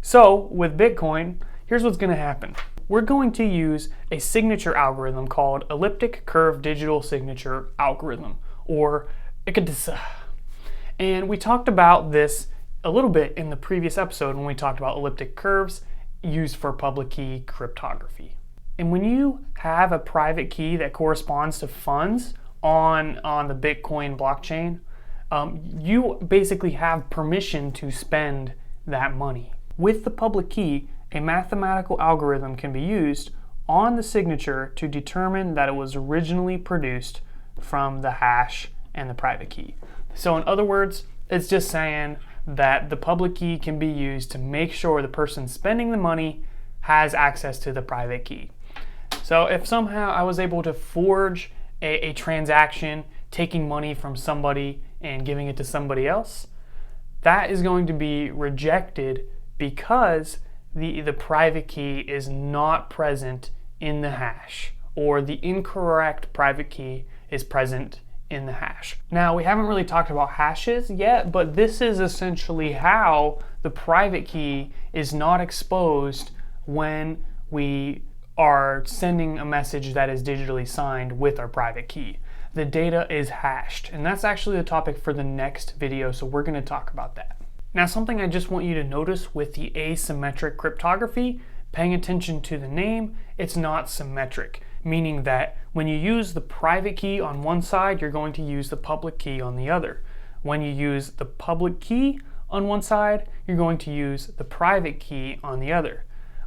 So with Bitcoin, here's what's going to happen. We're going to use a signature algorithm called Elliptic Curve Digital Signature Algorithm, or ECDS. And we talked about this a little bit in the previous episode when we talked about elliptic curves used for public key cryptography. And when you have a private key that corresponds to funds on the Bitcoin blockchain, you basically have permission to spend that money. With the public key, a mathematical algorithm can be used on the signature to determine that it was originally produced from the hash and the private key. So in other words, it's just saying that the public key can be used to make sure the person spending the money has access to the private key. So if somehow I was able to forge a transaction, taking money from somebody and giving it to somebody else, that is going to be rejected because the private key is not present in the hash, or the incorrect private key is present in the hash. Now, we haven't really talked about hashes yet, but this is essentially how the private key is not exposed when we are sending a message that is digitally signed with our private key. The data is hashed, and that's actually the topic for the next video, so we're going to talk about that. Now, something I just want you to notice with the asymmetric cryptography, paying attention to the name, it's not symmetric, meaning that when you use the private key on one side, you're going to use the public key on the other. When you use the public key on one side, you're going to use the private key on the other.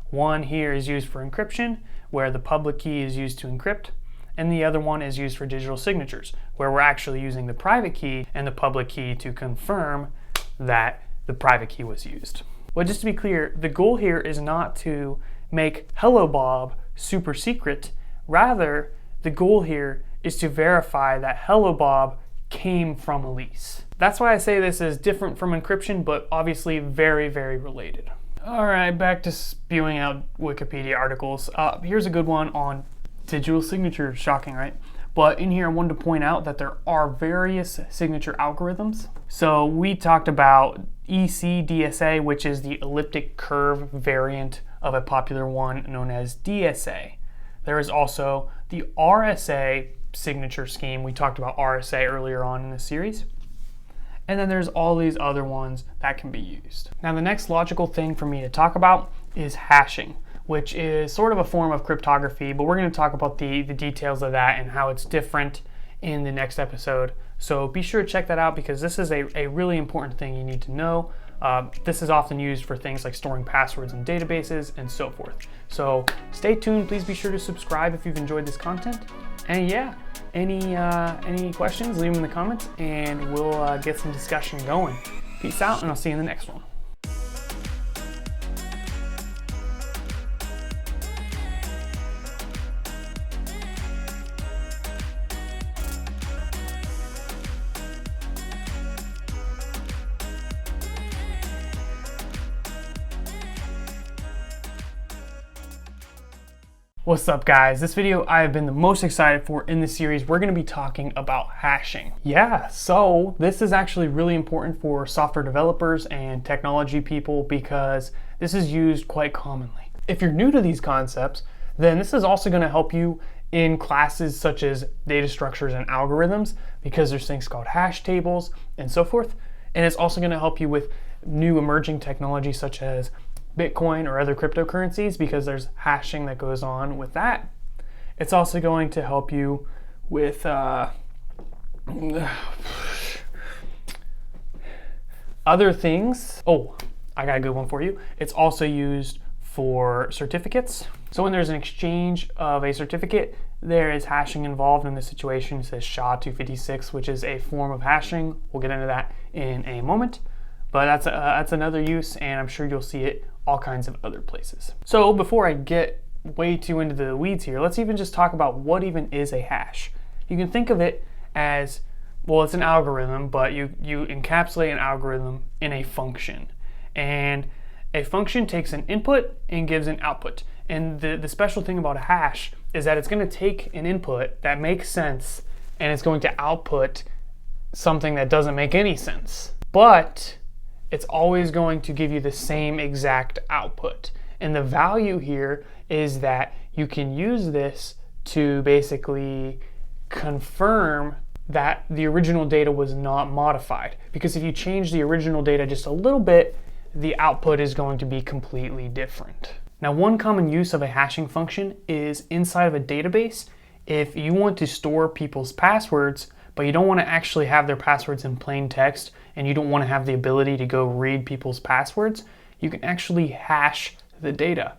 One here is used for encryption, where the public key is used to encrypt, and the other one is used for digital signatures, where we're actually using the private key and the public key to confirm that the private key was used. Well, just to be clear, the goal here is not to make Hello Bob super secret. Rather, the goal here is to verify that Hello Bob came from Elise. That's why I say this is different from encryption, but obviously very, very related. All right, back to spewing out Wikipedia articles. Here's a good one on digital signatures. Shocking, right? But in here, I wanted to point out that there are various signature algorithms. So we talked about ECDSA, which is the elliptic curve variant of a popular one known as DSA. There is also the RSA signature scheme. We talked about RSA earlier on in the series. And then there's all these other ones that can be used. Now, the next logical thing for me to talk about is hashing, which is sort of a form of cryptography, but we're going to talk about the details of that and how it's different in the next episode. So be sure to check that out because this is a really important thing you need to know. This is often used for things like storing passwords in databases and so forth. So stay tuned. Please be sure to subscribe if you've enjoyed this content. And yeah, any questions, leave them in the comments and we'll get some discussion going. Peace out, and I'll see you in the next one. What's up, guys? This video I have been the most excited for in this series. We're going to be talking about hashing. Yeah, so this is actually really important for software developers and technology people because this is used quite commonly. If you're new to these concepts, then this is also going to help you in classes such as data structures and algorithms because there's things called hash tables and so forth. And it's also going to help you with new emerging technology such as Bitcoin or other cryptocurrencies because there's hashing that goes on with that. It's also going to help you with other things. Oh, I got a good one for you. It's also used for certificates. So when there's an exchange of a certificate, there is hashing involved in the situation. It says SHA-256, which is a form of hashing. We'll get into that in a moment. but that's another use, and I'm sure you'll see it all kinds of other places. So before I get way too into the weeds here, let's even just talk about what even is a hash. You can think of it as, well, it's an algorithm, but you encapsulate an algorithm in a function. And a function takes an input and gives an output. And the special thing about a hash is that it's going to take an input that makes sense and it's going to output something that doesn't make any sense. But it's always going to give you the same exact output. And the value here is that you can use this to basically confirm that the original data was not modified. Because if you change the original data just a little bit, the output is going to be completely different. Now, one common use of a hashing function is inside of a database. If you want to store people's passwords, but you don't want to actually have their passwords in plain text, and you don't want to have the ability to go read people's passwords, you can actually hash the data.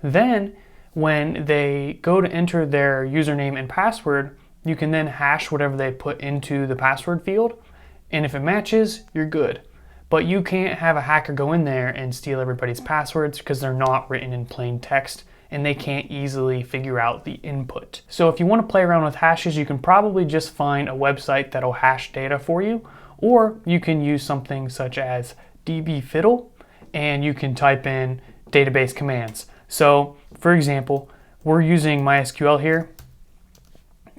Then, when they go to enter their username and password, you can then hash whatever they put into the password field, and if it matches, you're good. But you can't have a hacker go in there and steal everybody's passwords because they're not written in plain text and they can't easily figure out the input. So if you want to play around with hashes, you can probably just find a website that'll hash data for you, or you can use something such as dbfiddle and you can type in database commands. So for example, we're using MySQL here,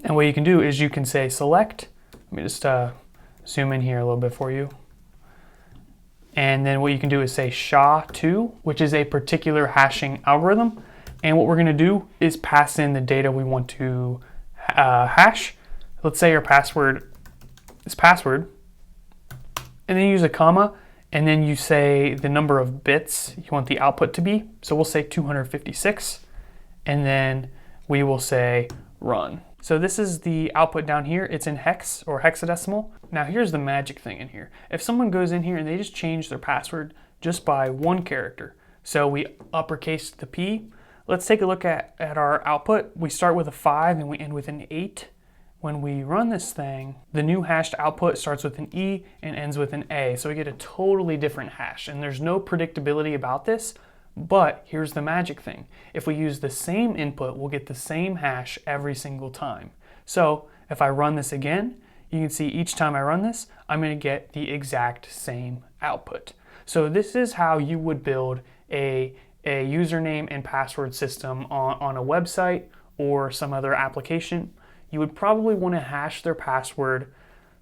and what you can do is you can say select, let me just zoom in here a little bit for you. And then what you can do is say SHA-2, which is a particular hashing algorithm. And what we're going to do is pass in the data we want to hash. Let's say your password is password. And then you use a comma, and then you say the number of bits you want the output to be. So we'll say 256, and then we will say run. So this is the output down here. It's in hex or hexadecimal. Now here's the magic thing in here. If someone goes in here and they just change their password just by one character, so we uppercase the P, let's take a look at our output. We start with a 5 and we end with an 8. When we run this thing, the new hashed output starts with an E and ends with an A. So we get a totally different hash, and there's no predictability about this. But here's the magic thing. If we use the same input, we'll get the same hash every single time. So if I run this again, you can see each time I run this, I'm going to get the exact same output. So this is how you would build a username and password system on a website or some other application. You would probably want to hash their password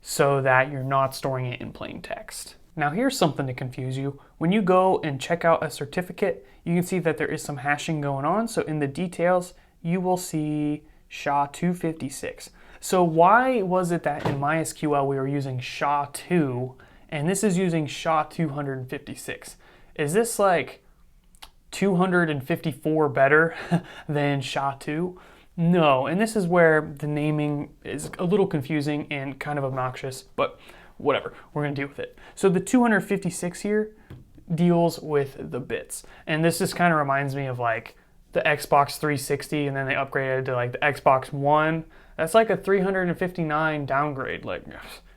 so that you're not storing it in plain text. Now here's something to confuse you. When you go and check out a certificate, you can see that there is some hashing going on. So in the details, you will see SHA-256. So why was it that in MySQL we were using SHA-2 and this is using SHA-256? Is this like 254 better than SHA-2? No, and this is where the naming is a little confusing and kind of obnoxious, but whatever, we're going to deal with it. So the 256 here deals with the bits. And this just kind of reminds me of like the Xbox 360, and then they upgraded to like the Xbox One. That's like a 359 downgrade. Like,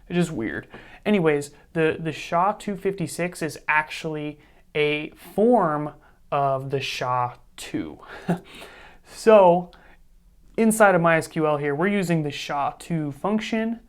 it's just weird. Anyways, the SHA-256 is actually a form of the SHA-2. So inside of MySQL here, we're using the SHA-2 function,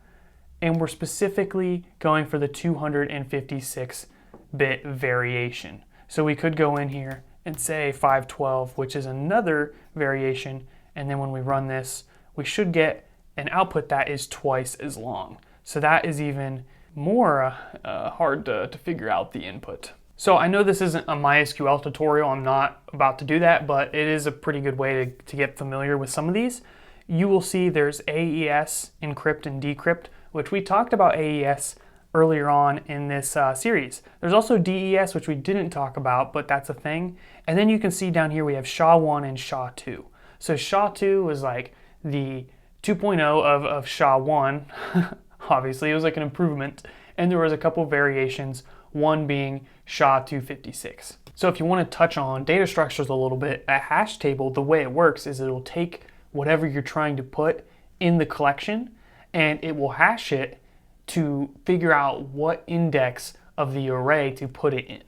and we're specifically going for the 256-bit variation. So we could go in here and say 512, which is another variation, and then when we run this, we should get an output that is twice as long. So that is even more hard to figure out the input. So I know this isn't a MySQL tutorial, I'm not about to do that, but it is a pretty good way to get familiar with some of these. You will see there's AES Encrypt and Decrypt, which we talked about AES earlier on in this series. There's also DES, which we didn't talk about, but that's a thing. And then you can see down here we have SHA-1 and SHA-2. So SHA-2 was like the 2.0 of SHA-1. Obviously, it was like an improvement. And there was a couple variations, one being SHA-256. So if you want to touch on data structures a little bit, a hash table, the way it works is it'll take whatever you're trying to put in the collection, and it will hash it to figure out what index of the array to put it in.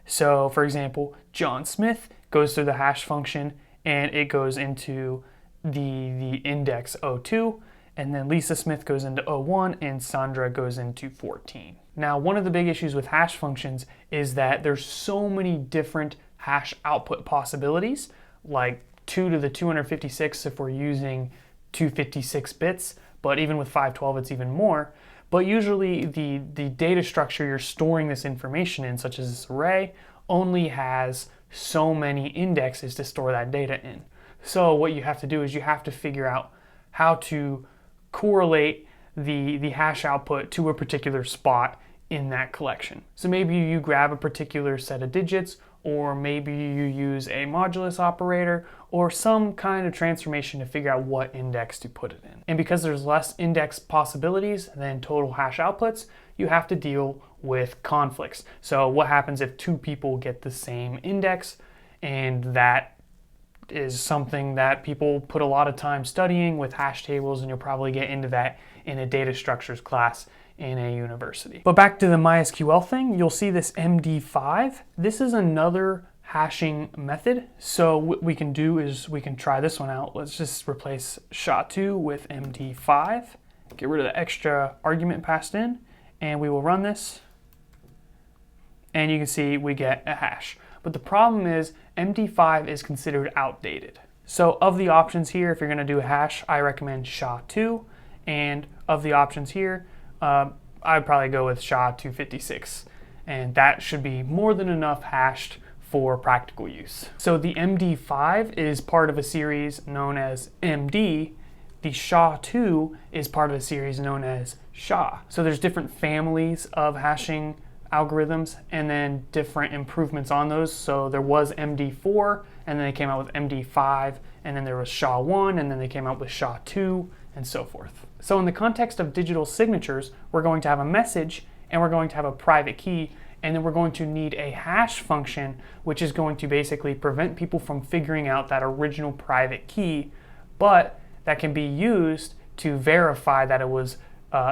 So for example, John Smith goes through the hash function and it goes into the index 02, and then Lisa Smith goes into 01 and Sandra goes into 14. Now, one of the big issues with hash functions is that there's so many different hash output possibilities, like 2 to the 256 if we're using 256 bits, but even with 512 it's even more. But usually the data structure you're storing this information in, such as this array, only has so many indexes to store that data in. So what you have to do is you have to figure out how to correlate the hash output to a particular spot in that collection. So maybe you grab a particular set of digits, or maybe you use a modulus operator or some kind of transformation to figure out what index to put it in. And because there's less index possibilities than total hash outputs, you have to deal with conflicts. So what happens if two people get the same index? And that is something that people put a lot of time studying with hash tables, and you'll probably get into that in a data structures class in a university. But back to the MySQL thing, you'll see this MD5. This is another hashing method. So what we can do is we can try this one out. Let's just replace SHA-2 with MD5, get rid of the extra argument passed in, and we will run this. And you can see we get a hash. But the problem is MD5 is considered outdated. So of the options here, if you're gonna do a hash, I recommend SHA-2. And of the options here, I'd probably go with SHA-256. And that should be more than enough hashed for practical use. So the MD5 is part of a series known as MD. The SHA-2 is part of a series known as SHA. So there's different families of hashing algorithms and then different improvements on those. So there was MD4, and then they came out with MD5, and then there was SHA-1, and then they came out with SHA-2, and so forth. So in the context of digital signatures, we're going to have a message, and we're going to have a private key, and then we're going to need a hash function, which is going to basically prevent people from figuring out that original private key, but that can be used to verify that it was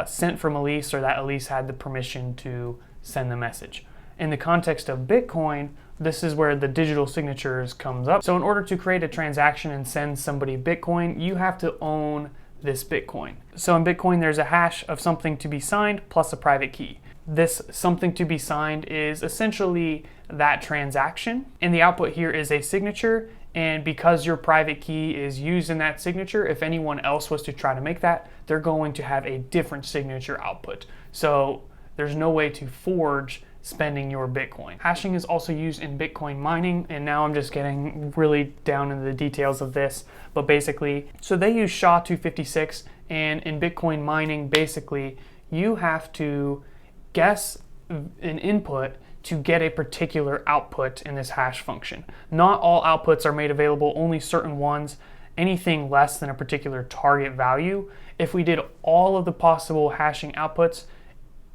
sent from Elise, or that Elise had the permission to send the message. In the context of Bitcoin, this is where the digital signatures comes up. So in order to create a transaction and send somebody Bitcoin, you have to own this Bitcoin. So in Bitcoin, there's a hash of something to be signed plus a private key. This something to be signed is essentially that transaction, and the output here is a signature. And because your private key is used in that signature, if anyone else was to try to make that, they're going to have a different signature output. So there's no way to forge spending your Bitcoin. Hashing is also used in Bitcoin mining, and now I'm just getting really down into the details of this, but basically, so they use SHA-256, and in Bitcoin mining, basically, you have to guess an input to get a particular output in this hash function. Not all outputs are made available, only certain ones. Anything less than a particular target value, if we did all of the possible hashing outputs,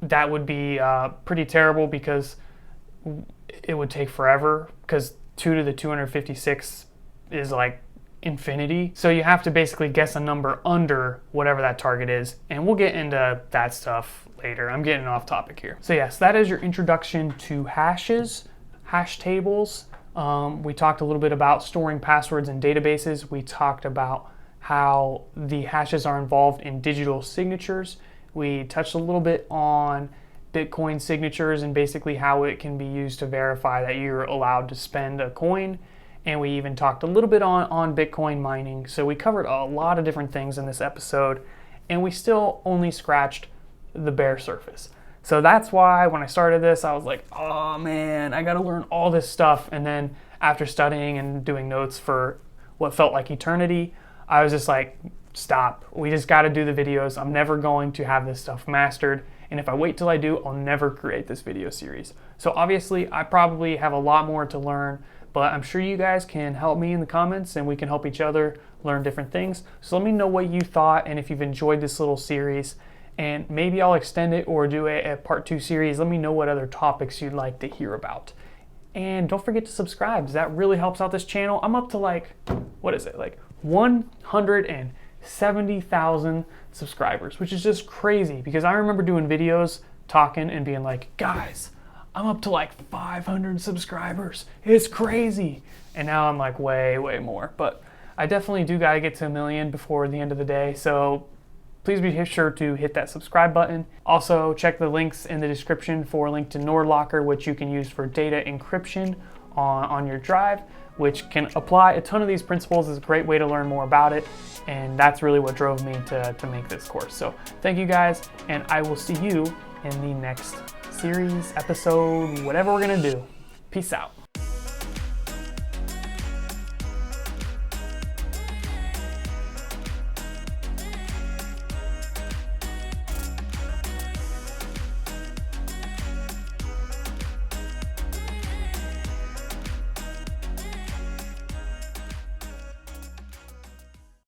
that would be pretty terrible, because it would take forever, because 2 to the 256 is like infinity. So you have to basically guess a number under whatever that target is, and we'll get into that stuff later. I'm getting off topic here. So yes, that is your introduction to hashes, hash tables. We talked a little bit about storing passwords in databases. We talked about how the hashes are involved in digital signatures. We touched a little bit on Bitcoin signatures and basically how it can be used to verify that you're allowed to spend a coin. And we even talked a little bit on Bitcoin mining. So we covered a lot of different things in this episode, and we still only scratched the bare surface. So that's why when I started this, I was like, oh man, I gotta learn all this stuff. And then after studying and doing notes for what felt like eternity, I was just like, stop. We just got to do the videos. I'm never going to have this stuff mastered. And if I wait till I do, I'll never create this video series. So obviously, I probably have a lot more to learn, but I'm sure you guys can help me in the comments, and we can help each other learn different things. So let me know what you thought, and if you've enjoyed this little series, and maybe I'll extend it or do a part 2 series. Let me know what other topics you'd like to hear about. And don't forget to subscribe, because that really helps out this channel. I'm up to like, what is it? Like 170,000 subscribers, which is just crazy, because I remember doing videos talking and being like, guys, I'm up to like 500 subscribers. It's crazy. And now I'm like way more. But I definitely do gotta get to 1 million before the end of the day. So please be sure to hit that subscribe button. Also, check the links in the description for a link to NordLocker, which you can use for data encryption on your drive, which can apply a ton of these principles. Is a great way to learn more about it. And that's really what drove me to make this course. So thank you guys, and I will see you in the next series, episode, whatever we're gonna do. Peace out.